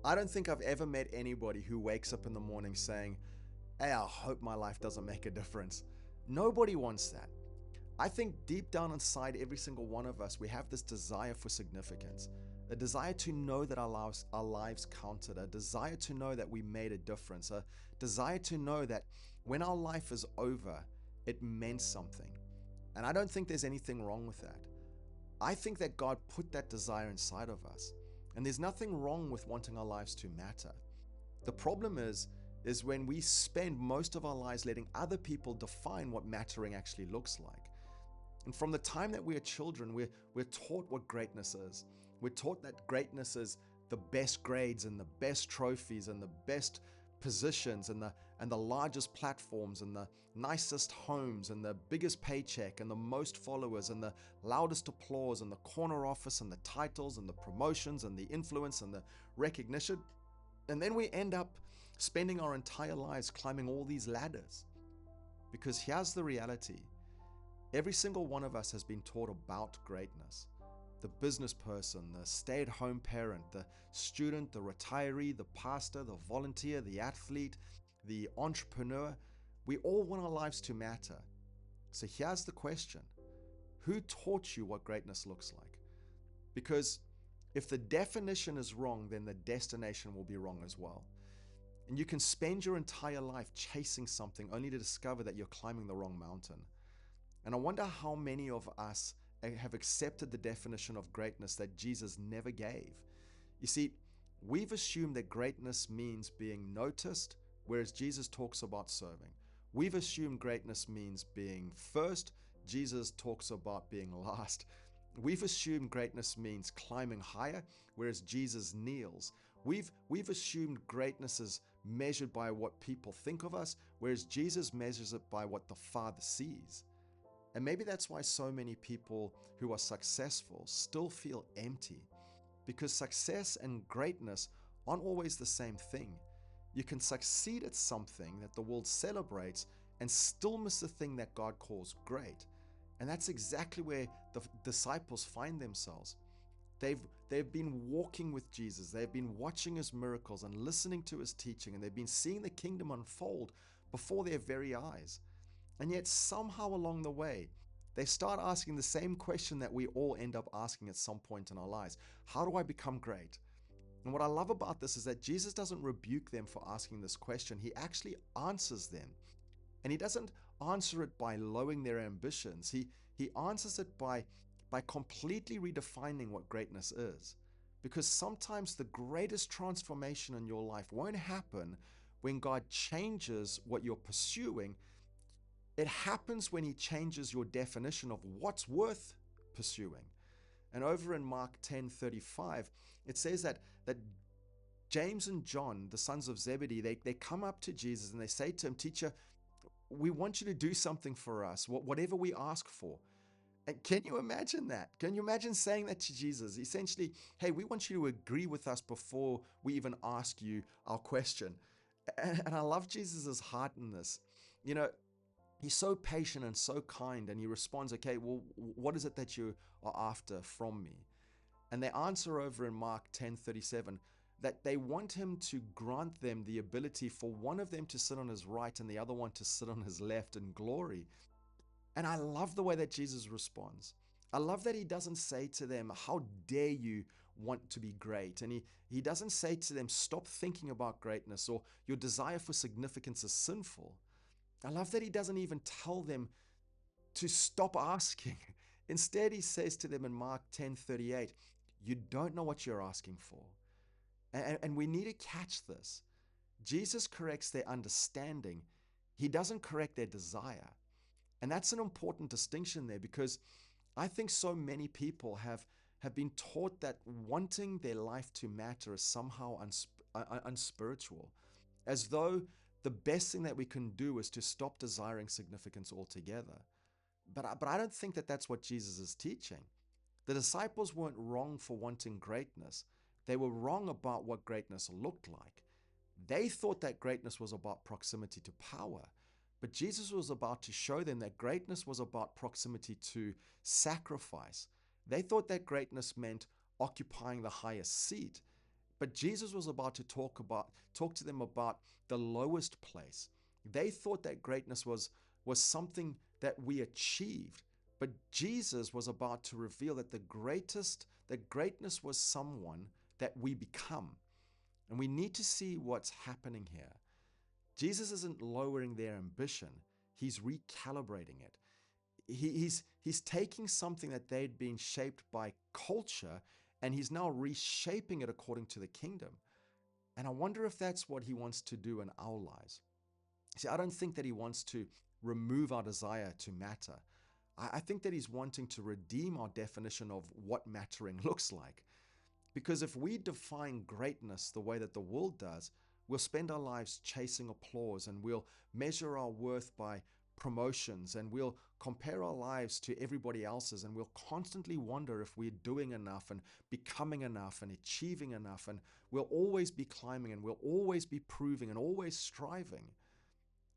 I don't think I've ever met anybody who wakes up in the morning saying, hey, I hope my life doesn't make a difference. Nobody wants that. I think deep down inside every single one of us, we have this desire for significance, a desire to know that our lives counted, a desire to know that we made a difference, a desire to know that when our life is over, it meant something. And I don't think there's anything wrong with that. I think that God put that desire inside of us. And there's nothing wrong with wanting our lives to matter. The problem is when we spend most of our lives letting other people define what mattering actually looks like. And from the time that we are children, we're taught what greatness is. We're taught that greatness is the best grades and the best trophies and the best positions and the largest platforms and the nicest homes and the biggest paycheck and the most followers and the loudest applause and the corner office and the titles and the promotions and the influence and the recognition. And then we end up spending our entire lives climbing all these ladders. Because here's the reality. Every single one of us has been taught about greatness. The business person, the stay-at-home parent, the student, the retiree, the pastor, the volunteer, the athlete, the entrepreneur. We all want our lives to matter. So here's the question. Who taught you what greatness looks like? Because if the definition is wrong, then the destination will be wrong as well. And you can spend your entire life chasing something only to discover that you're climbing the wrong mountain. And I wonder how many of us have accepted the definition of greatness that Jesus never gave. You see, we've assumed that greatness means being noticed, whereas Jesus talks about serving. We've assumed greatness means being first. Jesus talks about being last. We've assumed greatness means climbing higher, whereas Jesus kneels. We've assumed greatness is measured by what people think of us, whereas Jesus measures it by what the Father sees. And maybe that's why so many people who are successful still feel empty, because success and greatness aren't always the same thing. You can succeed at something that the world celebrates and still miss the thing that God calls great. And that's exactly where the disciples find themselves. They've been walking with Jesus. They've been watching his miracles and listening to his teaching, and they've been seeing the kingdom unfold before their very eyes. And yet somehow along the way, they start asking the same question that we all end up asking at some point in our lives. How do I become great? And what I love about this is that Jesus doesn't rebuke them for asking this question. He actually answers them. And he doesn't answer it by lowering their ambitions. He answers it by completely redefining what greatness is. Because sometimes the greatest transformation in your life won't happen when God changes what you're pursuing. It happens when he changes your definition of what's worth pursuing. And over in Mark 10:35, it says that James and John, the sons of Zebedee, they come up to Jesus and they say to him, Teacher, we want you to do something for us, whatever we ask for. And can you imagine that? Can you imagine saying that to Jesus? Essentially, hey, we want you to agree with us before we even ask you our question. And I love Jesus's heart in this. You know, he's so patient and so kind, and he responds, okay, well, what is it that you are after from me? And they answer over in Mark 10:37 that they want him to grant them the ability for one of them to sit on his right and the other one to sit on his left in glory. And I love the way that Jesus responds. I love that he doesn't say to them, how dare you want to be great? And he doesn't say to them, stop thinking about greatness, or your desire for significance is sinful. I love that he doesn't even tell them to stop asking. Instead, he says to them in Mark 10:38, you don't know what you're asking for. And we need to catch this. Jesus corrects their understanding. He doesn't correct their desire. And that's an important distinction there, because I think so many people have been taught that wanting their life to matter is somehow unspiritual, as though the best thing that we can do is to stop desiring significance altogether. But I don't think that that's what Jesus is teaching. The disciples weren't wrong for wanting greatness. They were wrong about what greatness looked like. They thought that greatness was about proximity to power. But Jesus was about to show them that greatness was about proximity to sacrifice. They thought that greatness meant occupying the highest seat. But Jesus was about to talk to them about the lowest place. They thought that greatness was something that we achieved. But Jesus was about to reveal that that greatness was someone that we become. And we need to see what's happening here. Jesus isn't lowering their ambition. He's recalibrating it. He's taking something that they'd been shaped by culture, and he's now reshaping it according to the kingdom. And I wonder if that's what he wants to do in our lives. See, I don't think that he wants to remove our desire to matter. I think that he's wanting to redeem our definition of what mattering looks like. Because if we define greatness the way that the world does, we'll spend our lives chasing applause, and we'll measure our worth by promotions, and we'll compare our lives to everybody else's, and we'll constantly wonder if we're doing enough and becoming enough and achieving enough, and we'll always be climbing, and we'll always be proving and always striving,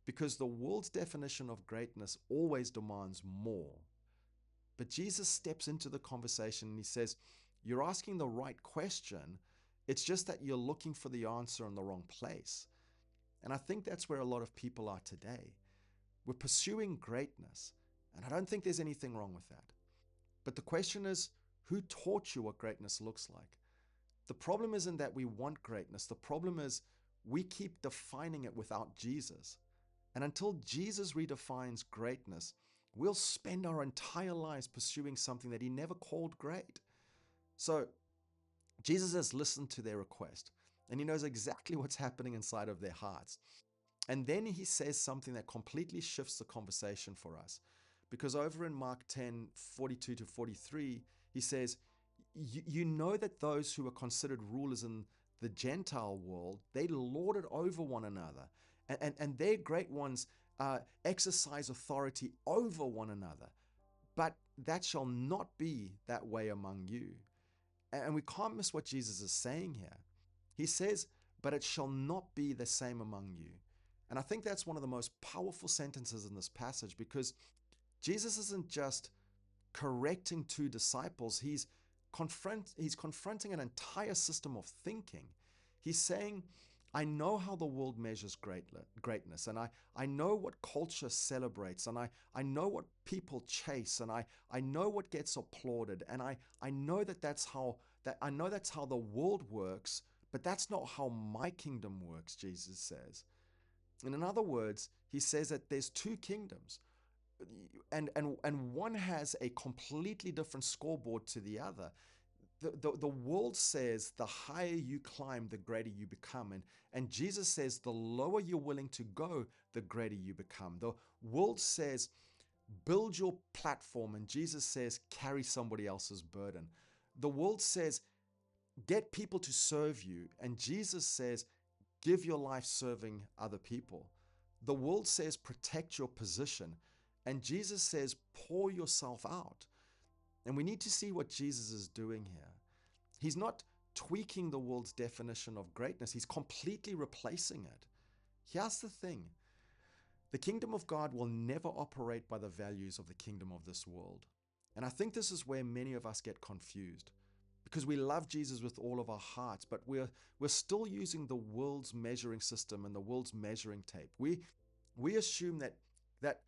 because the world's definition of greatness always demands more. But Jesus steps into the conversation and he says, you're asking the right question. It's just that you're looking for the answer in the wrong place. And I think that's where a lot of people are today. We're pursuing greatness, and I don't think there's anything wrong with that. But the question is, who taught you what greatness looks like? The problem isn't that we want greatness. The problem is we keep defining it without Jesus. And until Jesus redefines greatness, we'll spend our entire lives pursuing something that he never called great. So Jesus has listened to their request, and he knows exactly what's happening inside of their hearts. And then he says something that completely shifts the conversation for us. Because over in Mark 10:42-43, he says, you know that those who are considered rulers in the Gentile world, they lord it over one another. And their great ones exercise authority over one another. But that shall not be that way among you. And we can't miss what Jesus is saying here. He says, but it shall not be the same among you. And I think that's one of the most powerful sentences in this passage, because Jesus isn't just correcting two disciples. He's confronting an entire system of thinking. He's saying, I know how the world measures greatness, and I know what culture celebrates, and I know what people chase, and I know what gets applauded, and I know that's how the world works, but that's not how my kingdom works, Jesus says. And in other words, he says that there's two kingdoms, and one has a completely different scoreboard to the other. The world says the higher you climb, the greater you become. And Jesus says the lower you're willing to go, the greater you become. The world says build your platform, and Jesus says carry somebody else's burden. The world says get people to serve you, and Jesus says give your life serving other people. The world says protect your position, and Jesus says pour yourself out. And we need to see what Jesus is doing here. He's not tweaking the world's definition of greatness. He's completely replacing it. Here's the thing. The kingdom of God will never operate by the values of the kingdom of this world. And I think this is where many of us get confused, because we love Jesus with all of our hearts, but we're still using the world's measuring system and the world's measuring tape. We assume that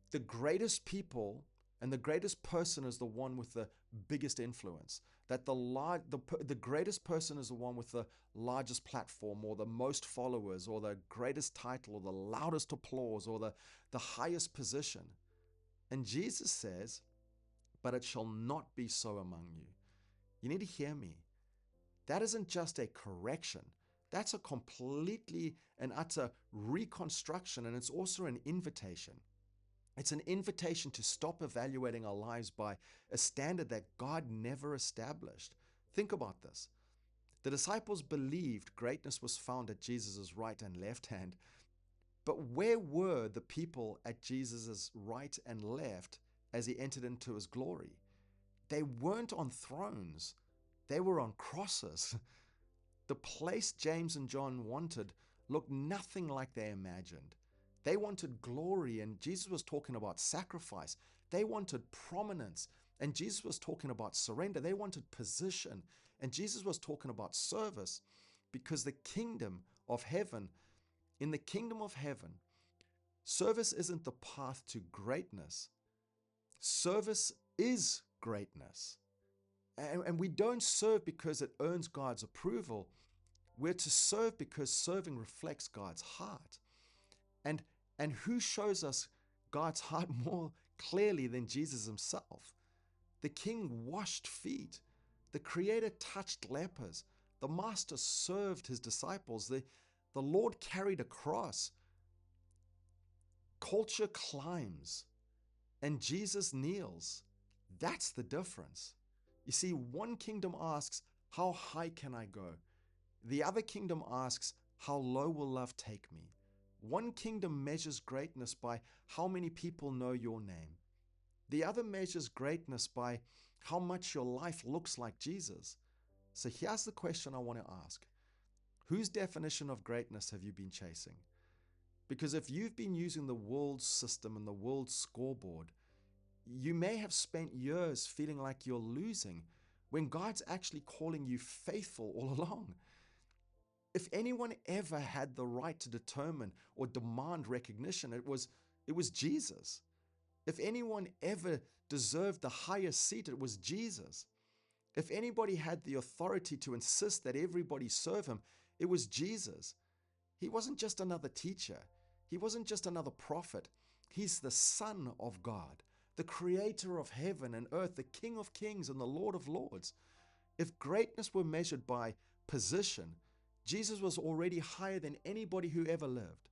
the greatest people and the greatest person is the one with the biggest influence, that the greatest person is the one with the largest platform, or the most followers, or the greatest title, or the loudest applause, or the highest position. And Jesus says, but it shall not be so among you. You need to hear me. That isn't just a correction. That's a completely and utter reconstruction, and it's also an invitation. It's an invitation to stop evaluating our lives by a standard that God never established. Think about this. The disciples believed greatness was found at Jesus' right and left hand. But where were the people at Jesus' right and left as he entered into his glory? They weren't on thrones. They were on crosses. The place James and John wanted looked nothing like they imagined. They wanted glory, and Jesus was talking about sacrifice. They wanted prominence, and Jesus was talking about surrender. They wanted position, And Jesus was talking about service because the kingdom of heaven, in the kingdom of heaven, service isn't the path to greatness. Service is greatness. And we don't serve because it earns God's approval. We're to serve because serving reflects God's heart. And, and who shows us God's heart more clearly than Jesus himself? The king washed feet. The creator touched lepers. The master served his disciples. The Lord carried a cross. Culture climbs and Jesus kneels. That's the difference. You see, one kingdom asks, how high can I go? The other kingdom asks, how low will love take me? One kingdom measures greatness by how many people know your name. The other measures greatness by how much your life looks like Jesus. So here's the question I want to ask. Whose definition of greatness have you been chasing? Because if you've been using the world's system and the world's scoreboard, you may have spent years feeling like you're losing when God's actually calling you faithful all along. If anyone ever had the right to determine or demand recognition, it was Jesus. If anyone ever deserved the highest seat, it was Jesus. If anybody had the authority to insist that everybody serve him, it was Jesus. He wasn't just another teacher. He wasn't just another prophet. He's the Son of God, the creator of heaven and earth, the King of kings and the Lord of lords. If greatness were measured by position, Jesus was already higher than anybody who ever lived.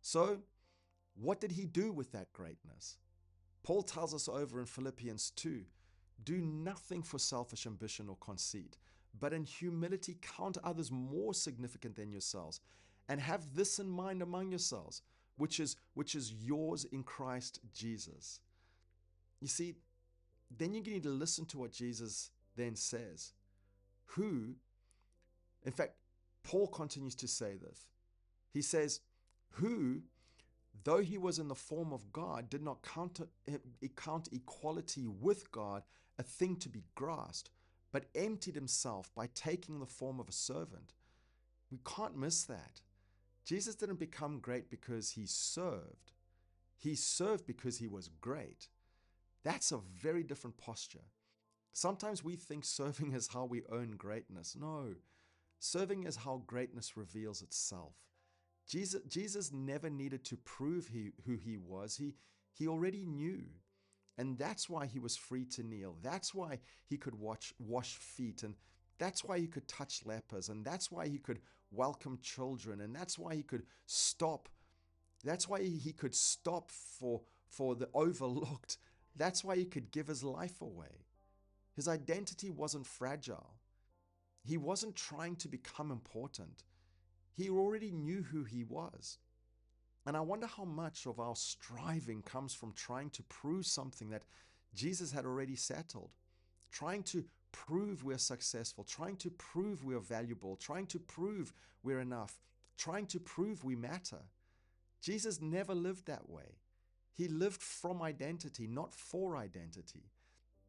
So, what did he do with that greatness? Paul tells us over in Philippians 2, do nothing for selfish ambition or conceit, but in humility count others more significant than yourselves, and have this in mind among yourselves, which is yours in Christ Jesus. You see, then you need to listen to what Jesus then says. Who, in fact, Paul continues to say this. He says, who, though he was in the form of God, did not count equality with God a thing to be grasped, but emptied himself by taking the form of a servant. We can't miss that. Jesus didn't become great because he served. He served because he was great. That's a very different posture. Sometimes we think serving is how we earn greatness. No, serving is how greatness reveals itself. Jesus never needed to prove who he was. He already knew. And that's why he was free to kneel. That's why he could wash feet. And that's why he could touch lepers. And that's why he could welcome children. And that's why he could stop. That's why he could stop for the overlooked. That's why he could give his life away. His identity wasn't fragile. He wasn't trying to become important. He already knew who he was. And I wonder how much of our striving comes from trying to prove something that Jesus had already settled, trying to prove we're successful, trying to prove we're valuable, trying to prove we're enough, trying to prove we matter. Jesus never lived that way. He lived from identity, not for identity.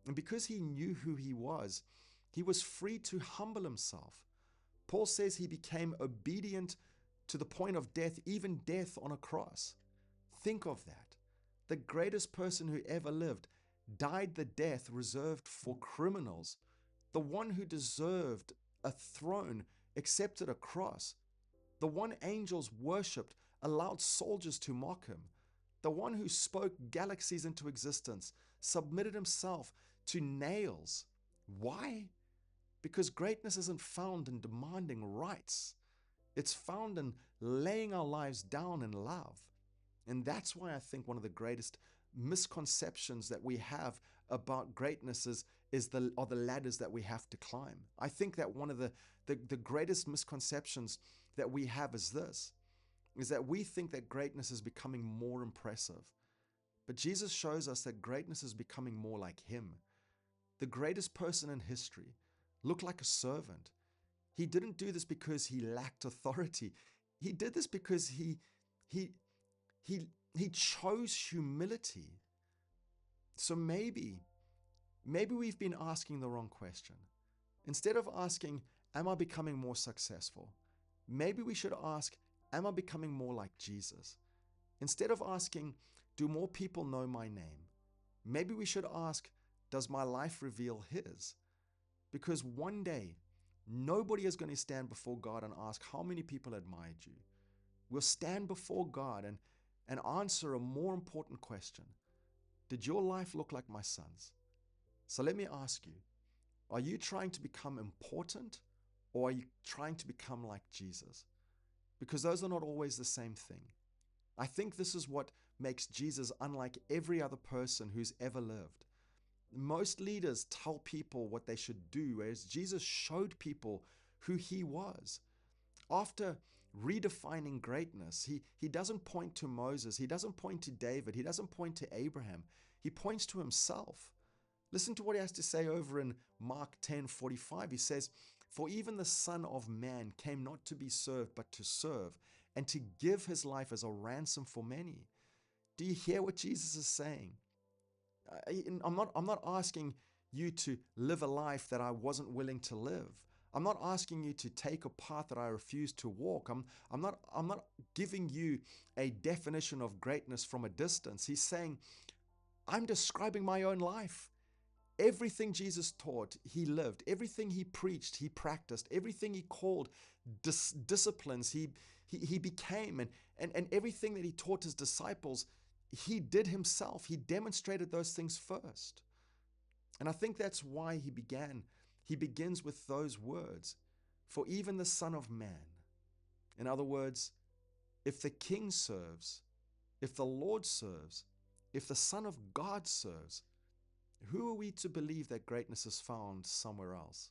And because he knew who he was free to humble himself. Paul says he became obedient to the point of death, even death on a cross. Think of that. The greatest person who ever lived died the death reserved for criminals. The one who deserved a throne accepted a cross. The one angels worshipped allowed soldiers to mock him. The one who spoke galaxies into existence submitted himself to nails. Why? Because greatness isn't found in demanding rights. It's found in laying our lives down in love. And that's why I think one of the greatest misconceptions that we have about greatness are the ladders that we have to climb. I think that one of the greatest misconceptions that we have is that we think that greatness is becoming more impressive. But Jesus shows us that greatness is becoming more like him. The greatest person in history looked like a servant. He didn't do this because he lacked authority. He did this because he chose humility. So maybe we've been asking the wrong question. Instead of asking, am I becoming more successful? Maybe we should ask, am I becoming more like Jesus? Instead of asking, do more people know my name? Maybe we should ask, does my life reveal His? Because one day, nobody is going to stand before God and ask, how many people admired you? We'll stand before God and answer a more important question. Did your life look like my son's? So let me ask you, are you trying to become important, or are you trying to become like Jesus? Because those are not always the same thing. I think this is what makes Jesus unlike every other person who's ever lived. Most leaders tell people what they should do, whereas Jesus showed people who He was. After redefining greatness, he doesn't point to Moses, He doesn't point to David, He doesn't point to Abraham. He points to Himself. Listen to what He has to say over in Mark 10:45. He says, "For even the Son of Man came not to be served, but to serve, and to give His life as a ransom for many." Do you hear what Jesus is saying? I'm not asking you to live a life that I wasn't willing to live. I'm not asking you to take a path that I refuse to walk. I'm not giving you a definition of greatness from a distance. He's saying, I'm describing my own life. Everything Jesus taught, He lived. Everything He preached, He practiced. Everything He called disciplines, He became. And everything that He taught His disciples, He did Himself. He demonstrated those things first. And I think that's why He begins with those words, for even the Son of Man. In other words, if the King serves, if the Lord serves, if the Son of God serves, who are we to believe that greatness is found somewhere else?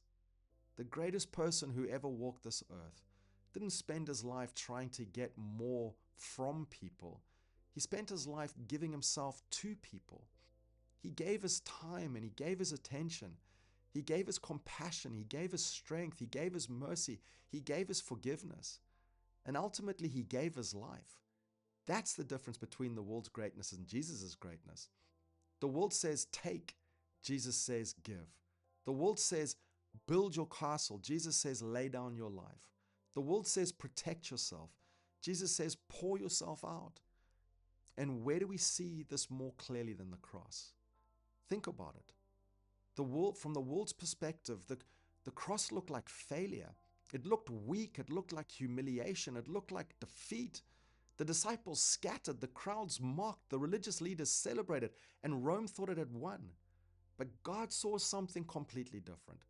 The greatest person who ever walked this earth didn't spend his life trying to get more from people. He spent his life giving Himself to people. He gave His time and He gave His attention. He gave His compassion. He gave His strength. He gave His mercy. He gave His forgiveness. And ultimately, He gave His life. That's the difference between the world's greatness and Jesus' greatness. The world says take. Jesus says give. The world says build your castle. Jesus says lay down your life. The world says protect yourself. Jesus says pour yourself out. And where do we see this more clearly than the cross? Think about it. From the world's perspective, the cross looked like failure. It looked weak. It looked like humiliation. It looked like defeat. The disciples scattered. The crowds mocked. The religious leaders celebrated. And Rome thought it had won. But God saw something completely different.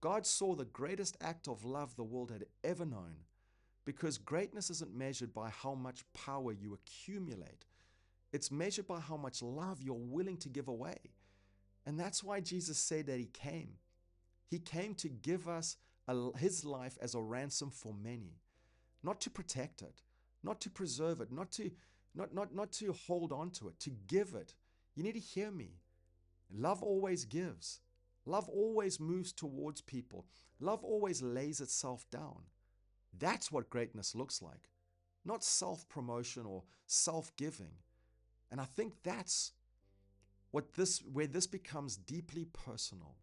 God saw the greatest act of love the world had ever known. Because greatness isn't measured by how much power you accumulate. It's measured by how much love you're willing to give away. And that's why Jesus said that He came. He came to give us His life as a ransom for many. Not to protect it, not to preserve it, not to hold on to it, to give it. You need to hear me. Love always gives. Love always moves towards people. Love always lays itself down. That's what greatness looks like, not self-promotion or self-giving. And I think that's where this becomes deeply personal,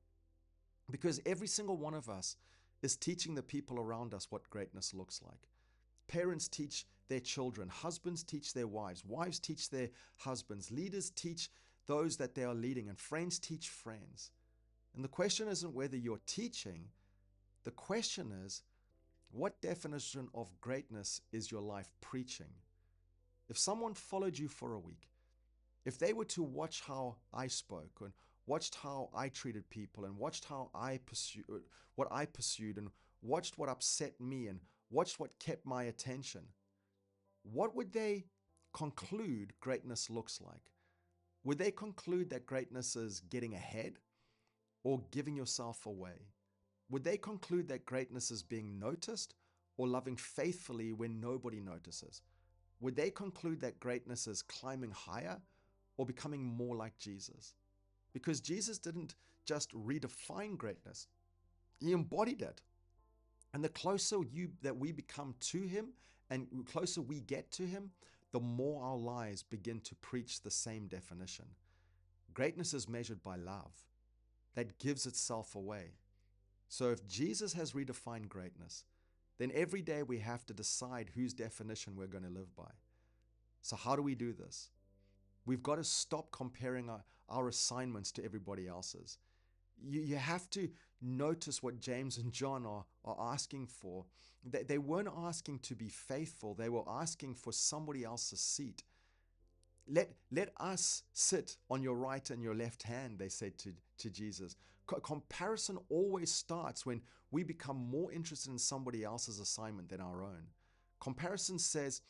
because every single one of us is teaching the people around us what greatness looks like. Parents teach their children, husbands teach their wives, wives teach their husbands, leaders teach those that they are leading, and friends teach friends. And the question isn't whether you're teaching, the question is, what definition of greatness is your life preaching? If someone followed you for a week, if they were to watch how I spoke and watched how I treated people and watched how what I pursued and watched what upset me and watched what kept my attention, what would they conclude greatness looks like? Would they conclude that greatness is getting ahead or giving yourself away? Would they conclude that greatness is being noticed or loving faithfully when nobody notices? Would they conclude that greatness is climbing higher or becoming more like Jesus? Because Jesus didn't just redefine greatness, He embodied it. And the closer that we become to Him and the closer we get to Him, the more our lives begin to preach the same definition. Greatness is measured by love that gives itself away. So if Jesus has redefined greatness, then every day we have to decide whose definition we're going to live by. So how do we do this? We've got to stop comparing our assignments to everybody else's. You have to notice what James and John are asking for. They weren't asking to be faithful. They were asking for somebody else's seat. Let us sit on your right and your left hand, they said to Jesus. Comparison always starts when we become more interested in somebody else's assignment than our own. Comparison says,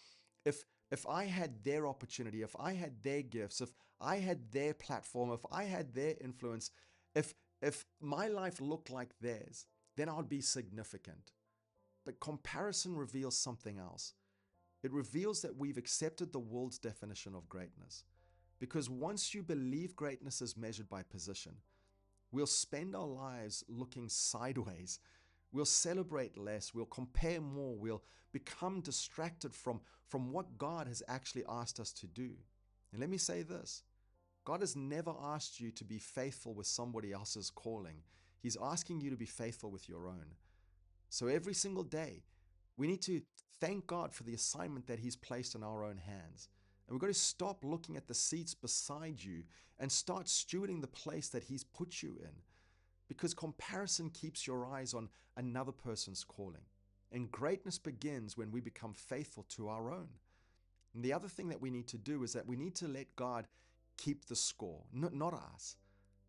if I had their opportunity, if I had their gifts, if I had their platform, if I had their influence, if my life looked like theirs, then I would be significant. But comparison reveals something else. It reveals that we've accepted the world's definition of greatness. Because once you believe greatness is measured by position, we'll spend our lives looking sideways. We'll celebrate less. We'll compare more. We'll become distracted from what God has actually asked us to do. And let me say this. God has never asked you to be faithful with somebody else's calling. He's asking you to be faithful with your own. So every single day, we need to thank God for the assignment that He's placed in our own hands. And we've got to stop looking at the seats beside you and start stewarding the place that He's put you in. Because comparison keeps your eyes on another person's calling. And greatness begins when we become faithful to our own. And the other thing that we need to do is that we need to let God keep the score, not us.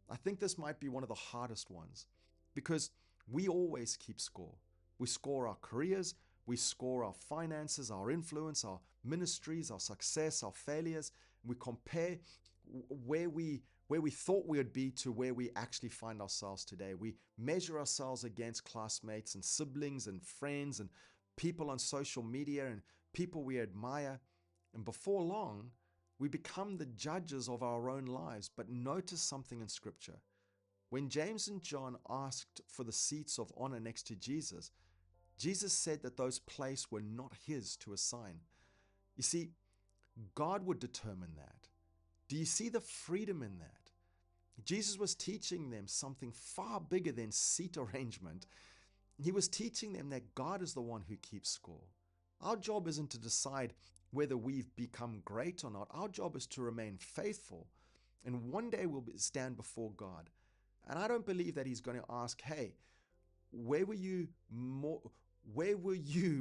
I think this might be one of the hardest ones because we always keep score. We score our careers, we score our finances, our influence, our ministries, our success, our failures. We compare where we thought we would be to where we actually find ourselves today. We measure ourselves against classmates and siblings and friends and people on social media and people we admire. And before long, we become the judges of our own lives. But notice something in Scripture. When James and John asked for the seats of honor next to Jesus, Jesus said that those places were not his to assign. You see, God would determine that. Do you see the freedom in that? Jesus was teaching them something far bigger than seat arrangement. He was teaching them that God is the one who keeps score. Our job isn't to decide whether we've become great or not. Our job is to remain faithful. And one day we'll stand before God. And I don't believe that He's going to ask, hey, where were you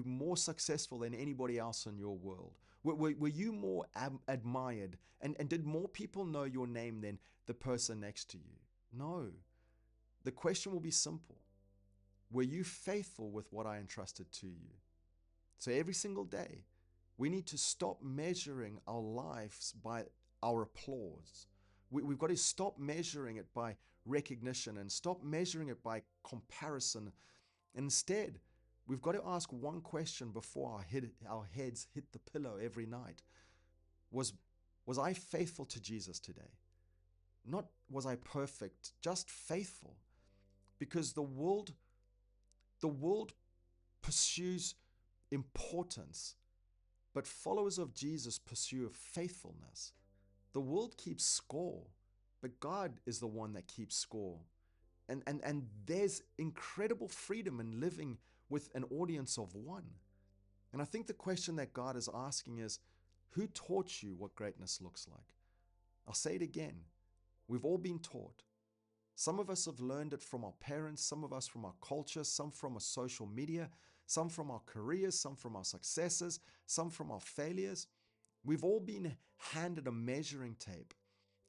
more successful than anybody else in your world? Were you more admired? And did more people know your name than the person next to you? No. The question will be simple. Were you faithful with what I entrusted to you? So every single day, we need to stop measuring our lives by our applause. We've got to stop measuring it by recognition and stop measuring it by comparison. Instead, we've got to ask one question before our heads hit the pillow every night. Was I faithful to Jesus today? Not was I perfect, just faithful. Because the world pursues importance, but followers of Jesus pursue faithfulness. The world keeps score, but God is the one that keeps score. And there's incredible freedom in living with an audience of one. And I think the question that God is asking is, who taught you what greatness looks like? I'll say it again. We've all been taught. Some of us have learned it from our parents, some of us from our culture, some from our social media, some from our careers, some from our successes, some from our failures. We've all been handed a measuring tape.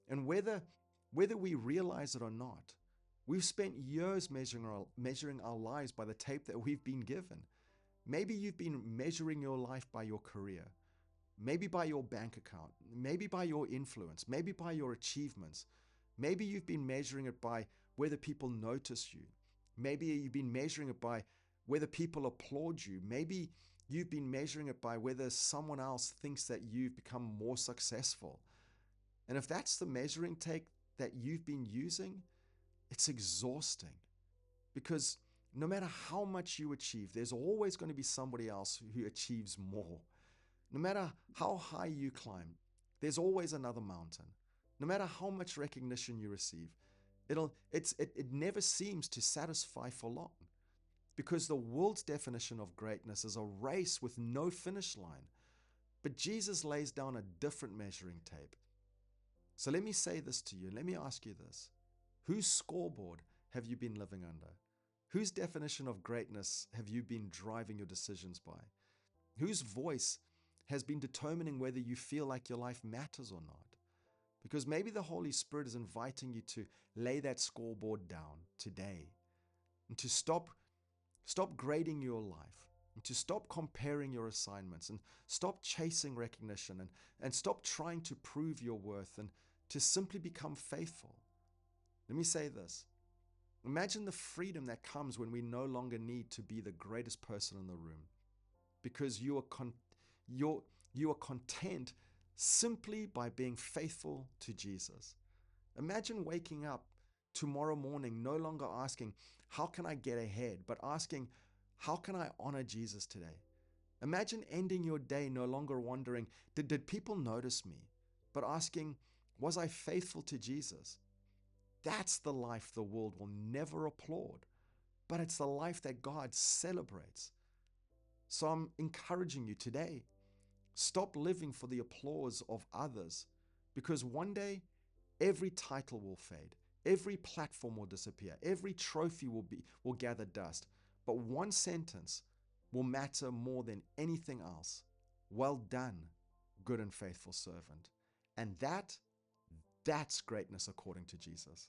And whether we realize it or not, we've spent years measuring our lives by the tape that we've been given. Maybe you've been measuring your life by your career, maybe by your bank account, maybe by your influence, maybe by your achievements. Maybe you've been measuring it by whether people notice you. Maybe you've been measuring it by whether people applaud you. Maybe you've been measuring it by whether someone else thinks that you've become more successful. And if that's the measuring tape that you've been using, it's exhausting. Because no matter how much you achieve, there's always going to be somebody else who achieves more. No matter how high you climb, there's always another mountain. No matter how much recognition you receive, It never seems to satisfy for long, because the world's definition of greatness is a race with no finish line. But Jesus lays down a different measuring tape. So let me say this to you, and let me ask you this. Whose scoreboard have you been living under? Whose definition of greatness have you been driving your decisions by? Whose voice has been determining whether you feel like your life matters or not? Because maybe the Holy Spirit is inviting you to lay that scoreboard down today, and to stop grading your life, and to stop comparing your assignments, and stop chasing recognition, and stop trying to prove your worth, and to simply become faithful. Let me say this. Imagine the freedom that comes when we no longer need to be the greatest person in the room, because you are content simply by being faithful to Jesus. Imagine waking up tomorrow morning no longer asking, how can I get ahead, but asking, how can I honor Jesus today? Imagine ending your day no longer wondering, did people notice me, but asking, was I faithful to Jesus? That's the life the world will never applaud, but it's the life that God celebrates. So I'm encouraging you today, stop living for the applause of others, because one day every title will fade, every platform will disappear, every trophy will gather dust, but one sentence will matter more than anything else. Well done, good and faithful servant. And that's greatness according to Jesus.